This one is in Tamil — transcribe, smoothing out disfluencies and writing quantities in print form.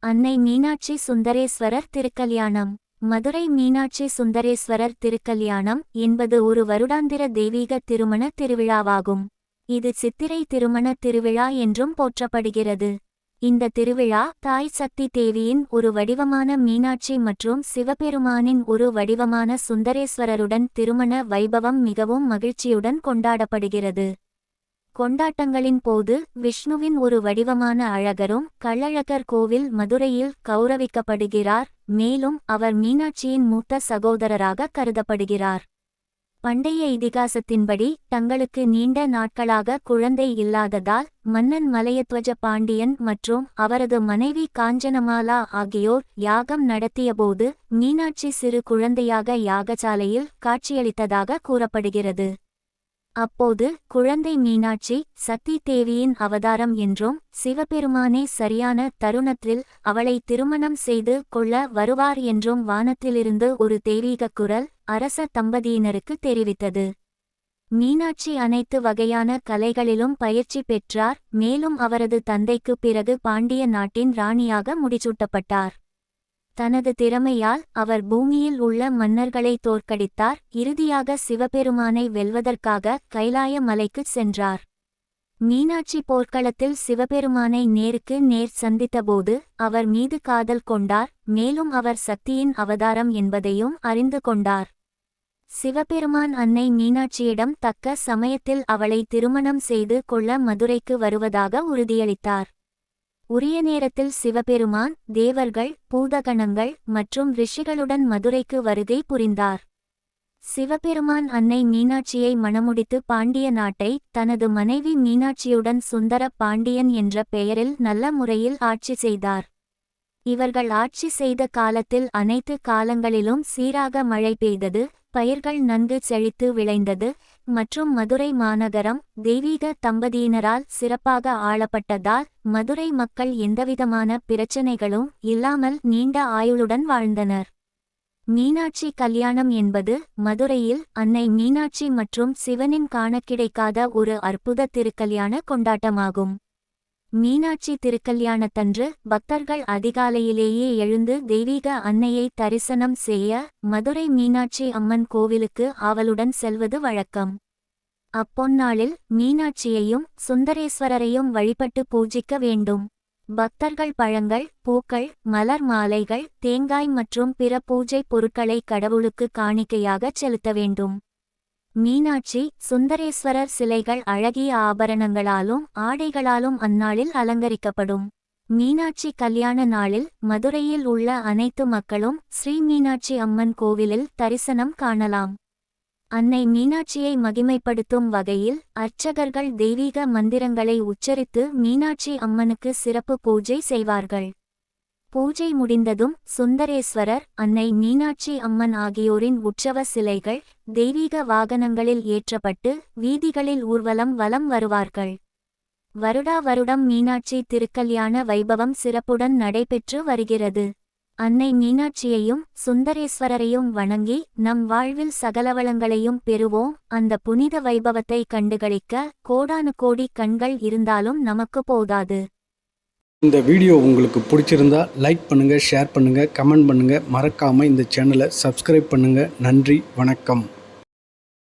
அன்னை மீனாட்சி சுந்தரேஸ்வரர் திருக்கல்யாணம். மதுரை மீனாட்சி சுந்தரேஸ்வரர் திருக்கல்யாணம் என்பது ஒரு வருடாந்திர தெய்வீக திருமண திருவிழாவாகும். இது சித்திரை திருமண திருவிழா என்றும் போற்றப்படுகிறது. இந்த திருவிழா தாய் சக்தி தேவியின் ஒரு வடிவமான மீனாட்சி மற்றும் சிவபெருமானின் ஒரு வடிவமான சுந்தரேஸ்வரருடன் திருமண வைபவம் மிகவும் மகிழ்ச்சியுடன் கொண்டாடப்படுகிறது. கொண்டாட்டங்களின் போது விஷ்ணுவின் ஒரு வடிவமான அழகரும் கள்ளழகர் கோவில் மதுரையில் கௌரவிக்கப்படுகிறார். மேலும் அவர் மீனாட்சியின் மூத்த சகோதரராக கருதப்படுகிறார். பண்டைய இதிகாசத்தின்படி தங்களுக்கு நீண்ட நாட்களாக குழந்தை இல்லாததால் மன்னன் மலையத்வஜ பாண்டியன் மற்றும் அவரது மனைவி காஞ்சனமாலா ஆகியோர் யாகம் நடத்தியபோது மீனாட்சி சிறு குழந்தையாக யாகசாலையில் காட்சியளித்ததாக கூறப்படுகிறது. அப்போது குழந்தை மீனாட்சி சக்தி தேவியின் அவதாரம் என்றும் சிவபெருமானே சரியான தருணத்தில் அவளை திருமணம் செய்து கொள்ள வருவார் என்றும் வானத்திலிருந்து ஒரு தெய்வீக குரல் அரச தம்பதியினருக்கு தெரிவித்தது. மீனாட்சி அனைத்து வகையான கலைகளிலும் பயிற்சி பெற்றார். மேலும் அவரது தந்தைக்கு பிறகு பாண்டிய நாட்டின் ராணியாக முடிசூட்டப்பட்டார். தனது திறமையால் அவர் பூமியில் உள்ள மன்னர்களை தோற்கடித்தார். இறுதியாக சிவபெருமானை வெல்வதற்காக கைலாய மலைக்குச் சென்றார். மீனாட்சி போர்க்களத்தில் சிவபெருமானை நேருக்கு நேர் சந்தித்தபோது அவர் மீது காதல் கொண்டார். மேலும் அவர் சக்தியின் அவதாரம் என்பதையும் அறிந்து கொண்டார். சிவபெருமான் அன்னை மீனாட்சியிடம் தக்க சமயத்தில் அவளை திருமணம் செய்து கொள்ள மதுரைக்கு வருவதாக உறுதியளித்தார். உரிய நேரத்தில் சிவபெருமான் தேவர்கள், பூதகணங்கள் மற்றும் ரிஷிகளுடன் மதுரைக்கு வருகை புரிந்தார். சிவபெருமான் அன்னை மீனாட்சியை மணமுடித்து பாண்டிய நாட்டை தனது மனைவி மீனாட்சியுடன் சுந்தர பாண்டியன் என்ற பெயரில் நல்ல முறையில் ஆட்சி செய்தார். இவர்கள் ஆட்சி செய்த காலத்தில் அனைத்து காலங்களிலும் சீராக மழை பெய்தது, பயிர்கள் நன்கு செழித்து விளைந்தது மற்றும் மதுரை மாநகரம் தெய்வீக தம்பதியினரால் சிறப்பாக ஆளப்பட்டதால் மதுரை மக்கள் எந்தவிதமான பிரச்சனைகளும் இல்லாமல் நீண்ட ஆயுளுடன் வாழ்ந்தனர். மீனாட்சி கல்யாணம் என்பது மதுரையில் அன்னை மீனாட்சி மற்றும் சிவனின் காண கிடைக்காத ஒரு அற்புத திருக்கல்யாண கொண்டாட்டமாகும். மீனாட்சி திருக்கல்யாணத்தன்று பக்தர்கள் அதிகாலையிலேயே எழுந்து தெய்வீக அன்னையை தரிசனம் செய்ய மதுரை மீனாட்சி அம்மன் கோவிலுக்கு ஆவலுடன் செல்வது வழக்கம். அப்பொன்னாளில் மீனாட்சியையும் சுந்தரேஸ்வரரையும் வழிபட்டு பூஜிக்க வேண்டும். பக்தர்கள் பழங்கள், பூக்கள், மலர் மாலைகள், தேங்காய் மற்றும் பிற பூஜை பொருட்களை கடவுளுக்கு காணிக்கையாக செலுத்த வேண்டும். மீனாட்சி சுந்தரேஸ்வரர் சிலைகள் அழகிய ஆபரணங்களாலும் ஆடைகளாலும் அந்நாளில் அலங்கரிக்கப்படும். மீனாட்சி கல்யாண நாளில் மதுரையில் உள்ள அனைத்து மக்களும் ஸ்ரீ மீனாட்சி அம்மன் கோவிலில் தரிசனம் காணலாம். அன்னை மீனாட்சியை மகிமைப்படுத்தும் வகையில் அர்ச்சகர்கள் தெய்வீக மந்திரங்களை உச்சரித்து மீனாட்சி அம்மனுக்கு சிறப்பு பூஜை செய்வார்கள். பூஜை முடிந்ததும் சுந்தரேஸ்வரர், அன்னை மீனாட்சி அம்மன் ஆகியோரின் உற்சவ சிலைகள் தெய்வீக வாகனங்களில் ஏற்றப்பட்டு வீதிகளில் ஊர்வலம் வலம் வருவார்கள். வருடா வருடம் மீனாட்சி திருக்கல்யாண வைபவம் சிறப்புடன் நடைபெற்று வருகிறது. அன்னை மீனாட்சியையும் சுந்தரேஸ்வரரையும் வணங்கி நம் வாழ்வில் சகலவளங்களையும் பெறுவோம். அந்த புனித வைபவத்தை கண்டுகளிக்க கோடானு கோடி கண்கள் இருந்தாலும் நமக்கு போதாது. இந்த வீடியோ உங்களுக்கு பிடிச்சிருந்தா லைக் பண்ணுங்கள், ஷேர் பண்ணுங்கள், கமெண்ட் பண்ணுங்கள். மறக்காமல் இந்த சேனலை சப்ஸ்கிரைப் பண்ணுங்கள். நன்றி, வணக்கம்.